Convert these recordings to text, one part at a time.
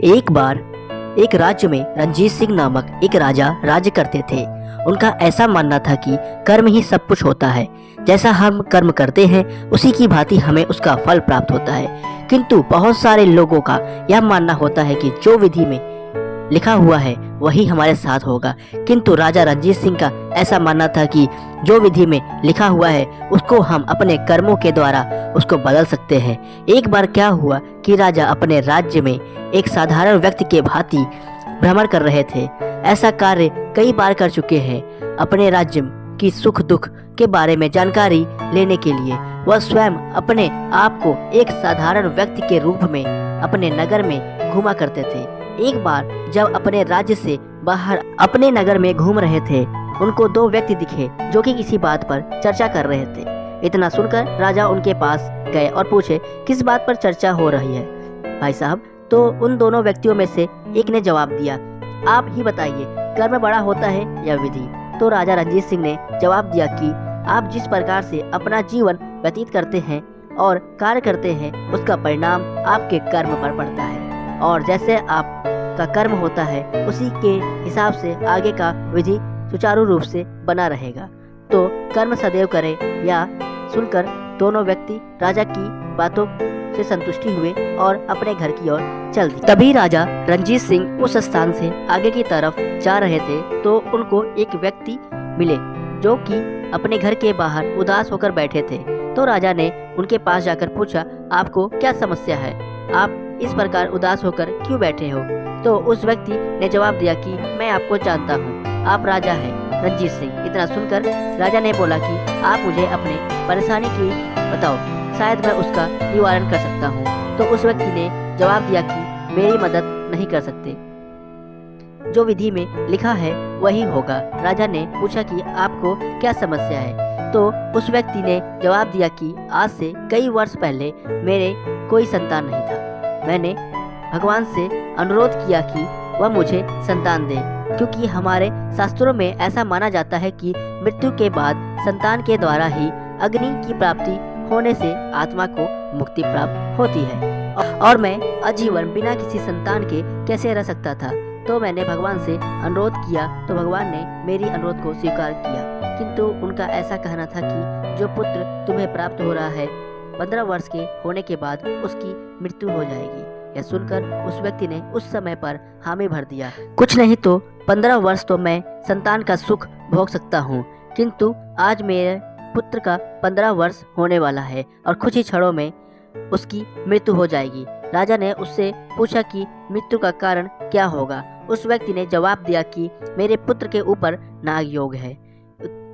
एक बार एक राज्य में रंजीत सिंह नामक एक राजा राज्य करते थे। उनका ऐसा मानना था कि कर्म ही सब कुछ होता है। जैसा हम कर्म करते हैं उसी की भांति हमें उसका फल प्राप्त होता है। किंतु बहुत सारे लोगों का यह मानना होता है कि जो विधि में लिखा हुआ है वही हमारे साथ होगा। किंतु राजा रंजीत सिंह का ऐसा मानना था कि जो विधि में लिखा हुआ है उसको हम अपने कर्मों के द्वारा उसको बदल सकते हैं। एक बार क्या हुआ कि राजा अपने राज्य में एक साधारण व्यक्ति के भांति भ्रमण कर रहे थे। ऐसा कार्य कई बार कर चुके हैं। अपने राज्य की सुख दुख के बारे में जानकारी लेने के लिए वह स्वयं अपने आप को एक साधारण व्यक्ति के रूप में अपने नगर में घूमा करते थे। एक बार जब अपने राज्य से बाहर अपने नगर में घूम रहे थे, उनको दो व्यक्ति दिखे जो कि किसी बात पर चर्चा कर रहे थे। इतना सुनकर राजा उनके पास गए और पूछे, किस बात पर चर्चा हो रही है भाई साहब? तो उन दोनों व्यक्तियों में से एक ने जवाब दिया, आप ही बताइए, कर्म बड़ा होता है या विधि? तो राजा रंजीत सिंह ने जवाब दिया कि आप जिस प्रकार से अपना जीवन व्यतीत करते हैं और कार्य करते हैं उसका परिणाम आपके कर्म पर पड़ता है, और जैसे आपका कर्म होता है उसी के हिसाब से आगे का विधि सुचारू रूप से बना रहेगा। तो कर्म सदैव करें। या सुनकर दोनों व्यक्ति राजा की बातों से संतुष्टि हुए और अपने घर की ओर चल दिए। तभी राजा रंजीत सिंह उस स्थान से आगे की तरफ जा रहे थे तो उनको एक व्यक्ति मिले जो कि अपने घर के बाहर उदास होकर बैठे थे। तो राजा ने उनके पास जाकर पूछा, आपको क्या समस्या है? आप इस प्रकार उदास होकर क्यों बैठे हो? तो उस व्यक्ति ने जवाब दिया कि मैं आपको जानता हूँ, आप राजा हैं रंजीत सिंह। इतना सुनकर राजा ने बोला कि आप मुझे अपने परेशानी की बताओ, शायद मैं उसका निवारण कर सकता हूँ। तो उस व्यक्ति ने जवाब दिया कि मेरी मदद नहीं कर सकते, जो विधि में लिखा है वही होगा। राजा ने पूछा कि आपको क्या समस्या है? तो उस व्यक्ति ने जवाब दिया कि आज से कई वर्ष पहले मेरे कोई संतान नहीं था। मैंने भगवान से अनुरोध किया कि वह मुझे संतान दे, क्योंकि हमारे शास्त्रों में ऐसा माना जाता है कि मृत्यु के बाद संतान के द्वारा ही अग्नि की प्राप्ति होने से आत्मा को मुक्ति प्राप्त होती है, और मैं आजीवन बिना किसी संतान के कैसे रह सकता था। तो मैंने भगवान से अनुरोध किया तो भगवान ने मेरी अनुरोध को स्वीकार किया। किंतु उनका ऐसा कहना था कि जो पुत्र तुम्हें प्राप्त हो रहा है 15 वर्ष के होने के बाद उसकी मृत्यु हो जाएगी। यह सुनकर उस व्यक्ति ने उस समय पर हामी भर दिया, कुछ नहीं तो 15 वर्ष तो मैं संतान का सुख भोग सकता हूँ, किंतु आज मेरे पुत्र का 15 वर्ष होने वाला है और कुछ ही क्षणों में उसकी मृत्यु हो जाएगी। राजा ने उससे पूछा कि मृत्यु का कारण क्या होगा? उस व्यक्ति ने जवाब दिया कि मेरे पुत्र के ऊपर नाग योग है,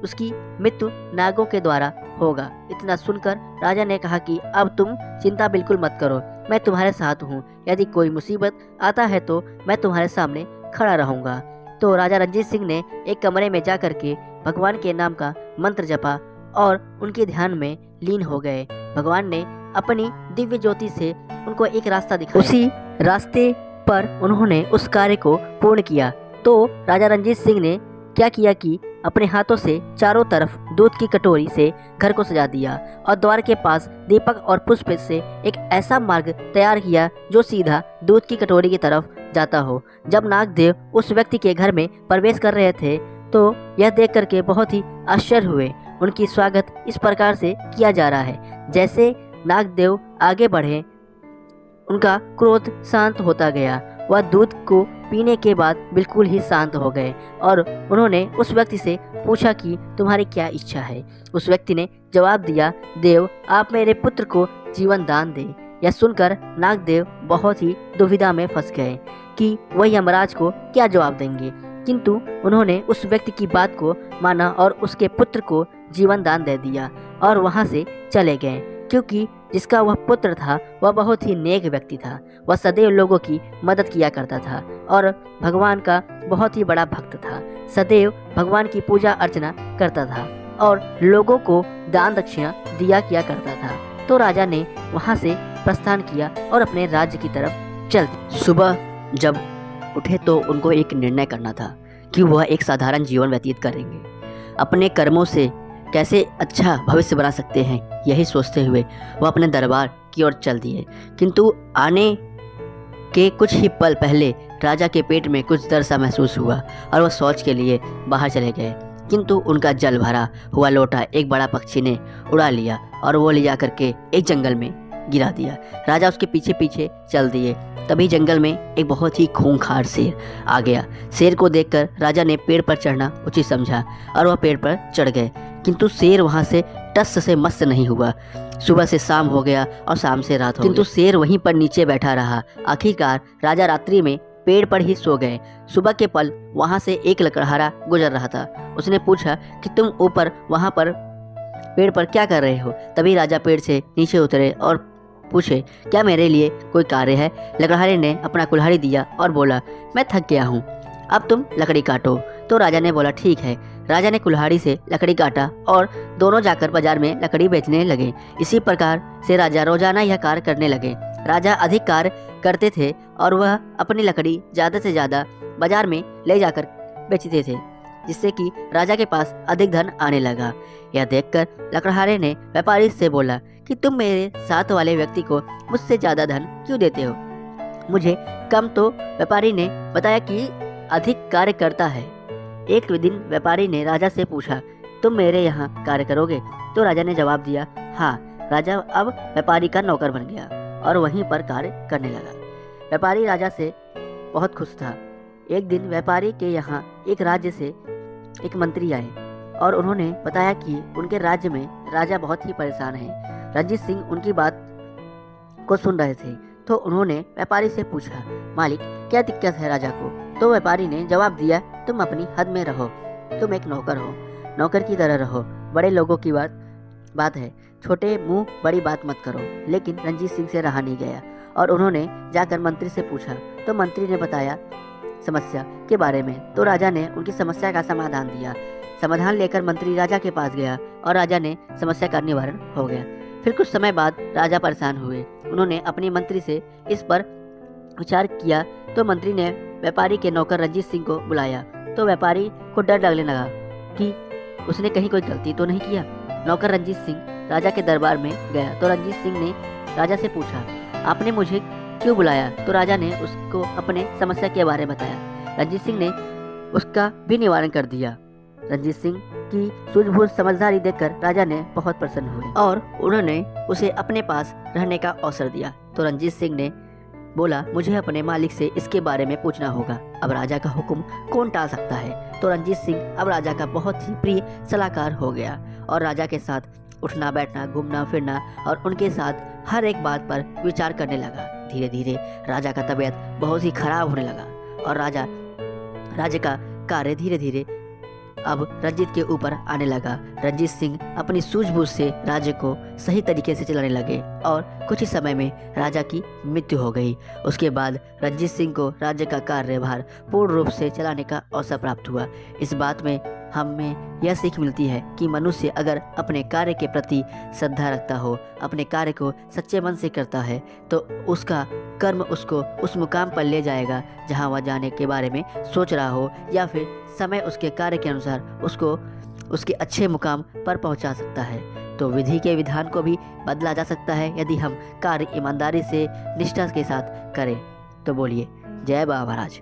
उसकी मृत्यु नागों के द्वारा होगा। इतना सुनकर राजा ने कहा कि अब तुम चिंता बिल्कुल मत करो, मैं तुम्हारे साथ हूँ। यदि कोई मुसीबत आता है तो मैं तुम्हारे सामने खड़ा रहूँगा। तो राजा रंजीत सिंह ने एक कमरे में जाकर के भगवान के नाम का मंत्र जपा और उनके ध्यान में लीन हो गए। भगवान ने अपनी दिव्य ज्योति से उनको एक रास्ता दिखाया। उसी रास्ते पर उन्होंने उस कार्य को पूर्ण किया। तो राजा रंजीत सिंह ने क्या किया कि अपने हाथों से चारों तरफ दूध की कटोरी से घर को सजा दिया और द्वार के पास दीपक और पुष्प से एक ऐसा मार्ग तैयार किया जो सीधा दूध की कटोरी की तरफ जाता हो। जब नागदेव उस व्यक्ति के घर में प्रवेश कर रहे थे तो यह देख करके बहुत ही आश्चर्य हुए। उनकी स्वागत इस प्रकार से किया जा रहा है, जैसे नागदेव आगे बढ़े उनका क्रोध शांत होता गया। वह दूध को पीने के बाद बिल्कुल ही शांत हो गए और उन्होंने उस व्यक्ति से पूछा कि तुम्हारी क्या इच्छा है? उस व्यक्ति ने जवाब दिया, देव आप मेरे पुत्र को जीवन दान दें। यह सुनकर नागदेव बहुत ही दुविधा में फंस गए कि वह यमराज को क्या जवाब देंगे, किंतु उन्होंने उस व्यक्ति की बात को माना और उसके पुत्र को जीवन दान दे दिया और वहां से चले गए। क्योंकि जिसका वह पुत्र था वह बहुत ही नेक व्यक्ति था। वह सदैव लोगों की मदद किया करता था और भगवान का बहुत ही बड़ा भक्त था। सदैव भगवान की पूजा अर्चना करता था और लोगों को दान दक्षिणा दिया किया करता था। तो राजा ने वहां से प्रस्थान किया और अपने राज्य की तरफ चल दिए। सुबह जब उठे तो उनको एक निर्णय करना था कि वह एक साधारण जीवन व्यतीत करेंगे, अपने कर्मों से कैसे अच्छा भविष्य बना सकते हैं, यही सोचते हुए वह अपने दरबार की ओर चल दिए। किंतु आने के कुछ ही पल पहले राजा के पेट में कुछ दर्द सा महसूस हुआ और वह शौच के लिए बाहर चले गए, किंतु उनका जल भरा हुआ लोटा एक बड़ा पक्षी ने उड़ा लिया और वो ले जा करके एक जंगल में गिरा दिया। राजा उसके पीछे पीछे चल दिए। तभी जंगल में एक बहुत ही खूंखार शेर आ गया। शेर को देखकर राजा ने पेड़ पर चढ़ना उचित समझा और वह पेड़ पर चढ़ गए, किंतु शेर वहाँ से टस से मस्त नहीं हुआ। सुबह से शाम हो गया और शाम से रात हो गई, किंतु शेर वहीं पर नीचे बैठा रहा। आखिरकार राजा रात्रि में पेड़ पर ही सो गए। सुबह के पल वहाँ से एक लकड़हारा गुजर रहा था। उसने पूछा कि तुम ऊपर वहाँ पर पेड़ पर क्या कर रहे हो? तभी राजा पेड़ से नीचे उतरे और पूछे, क्या मेरे लिए कोई कार्य है? लकड़हारे ने अपना कुल्हाड़ी दिया और बोला, मैं थक गया हूँ, अब तुम लकड़ी काटो। तो राजा ने बोला, ठीक है। राजा ने कुल्हाड़ी से लकड़ी काटा और दोनों जाकर बाजार में लकड़ी बेचने लगे। इसी प्रकार से राजा रोजाना यह कार्य करने लगे। राजा अधिक कार्य करते थे और वह अपनी लकड़ी ज़्यादा से ज़्यादा बाजार में ले जाकर बेचते थे, जिससे कि राजा के पास अधिक धन आने लगा। यह देखकर लकड़हारे ने व्यापारी से बोला कि तुम मेरे साथ वाले व्यक्ति को मुझसे ज़्यादा धन क्यों देते हो? मुझे कम। तो व्यापारी ने बताया कि अधिक कार्य करता है। एक दिन व्यापारी ने राजा से पूछा, तुम मेरे यहाँ कार्य करोगे? तो राजा ने जवाब दिया, हाँ। राजा अब व्यापारी का नौकर बन गया और वहीं पर कार्य करने लगा। व्यापारी राजा से बहुत खुश था। एक दिन व्यापारी के यहाँ एक राज्य से एक मंत्री आए और उन्होंने बताया कि उनके राज्य में राजा बहुत ही परेशान है। रंजीत सिंह उनकी बात को सुन रहे थे, तो उन्होंने व्यापारी से पूछा, मालिक क्या दिक्कत है राजा को? तो व्यापारी ने जवाब दिया, तुम अपनी हद में रहो, तुम एक नौकर हो, नौकर की तरह रहो। बड़े लोगों की बात है, छोटे मुंह बड़ी बात मत करो। लेकिन रंजीत सिंह से रहा नहीं गया और उन्होंने जाकर मंत्री से पूछा। तो मंत्री ने बताया समस्या के बारे में। तो राजा ने उनकी समस्या का समाधान दिया। समाधान लेकर मंत्री राजा के पास गया और राजा ने समस्या का निवारण हो गया। फिर कुछ समय बाद राजा परेशान हुए। उन्होंने अपनी मंत्री से इस पर विचार किया। तो मंत्री ने व्यापारी के नौकर रंजीत सिंह को बुलाया। तो व्यापारी को डर लगने लगा कि उसने कहीं कोई गलती तो नहीं किया। नौकर रंजीत सिंह राजा के दरबार में गया। तो रंजीत सिंह ने राजा से पूछा, आपने मुझे क्यों बुलाया? तो राजा ने उसको अपने समस्या के बारे में बताया। रंजीत सिंह ने उसका भी निवारण कर दिया। रंजीत सिंह की सूझबूझ समझदारी देखकर राजा ने बहुत प्रसन्न हुए और उन्होंने उसे अपने पास रहने का अवसर दिया। तो रंजीत सिंह ने बोला, मुझे अपने मालिक से इसके बारे में पूछना होगा। अब राजा का हुक्म कौन टाल सकता है? तो रंजीत सिंह अब राजा का बहुत ही प्रिय सलाहकार हो गया और राजा के साथ उठना बैठना, घूमना फिरना और उनके साथ हर एक बात पर विचार करने लगा। धीरे धीरे राजा का तबीयत बहुत ही खराब होने लगा और राज्य का कार्य धीरे धीरे अब रंजीत के ऊपर आने लगा। रंजीत सिंह अपनी सूझबूझ से राज्य को सही तरीके से चलाने लगे और कुछ ही समय में राजा की मृत्यु हो गई। उसके बाद रंजीत सिंह को राज्य का कार्यभार पूर्ण रूप से चलाने का अवसर प्राप्त हुआ। इस बात में हमें यह सीख मिलती है कि मनुष्य अगर अपने कार्य के प्रति श्रद्धा रखता हो, अपने कार्य को सच्चे मन से करता है, तो उसका कर्म उसको उस मुकाम पर ले जाएगा जहां वह जाने के बारे में सोच रहा हो, या फिर समय उसके कार्य के अनुसार उसको उसके अच्छे मुकाम पर पहुंचा सकता है। तो विधि के विधान को भी बदला जा सकता है यदि हम कार्य ईमानदारी से निष्ठा के साथ करें। तो बोलिए जय बाबा महाराज।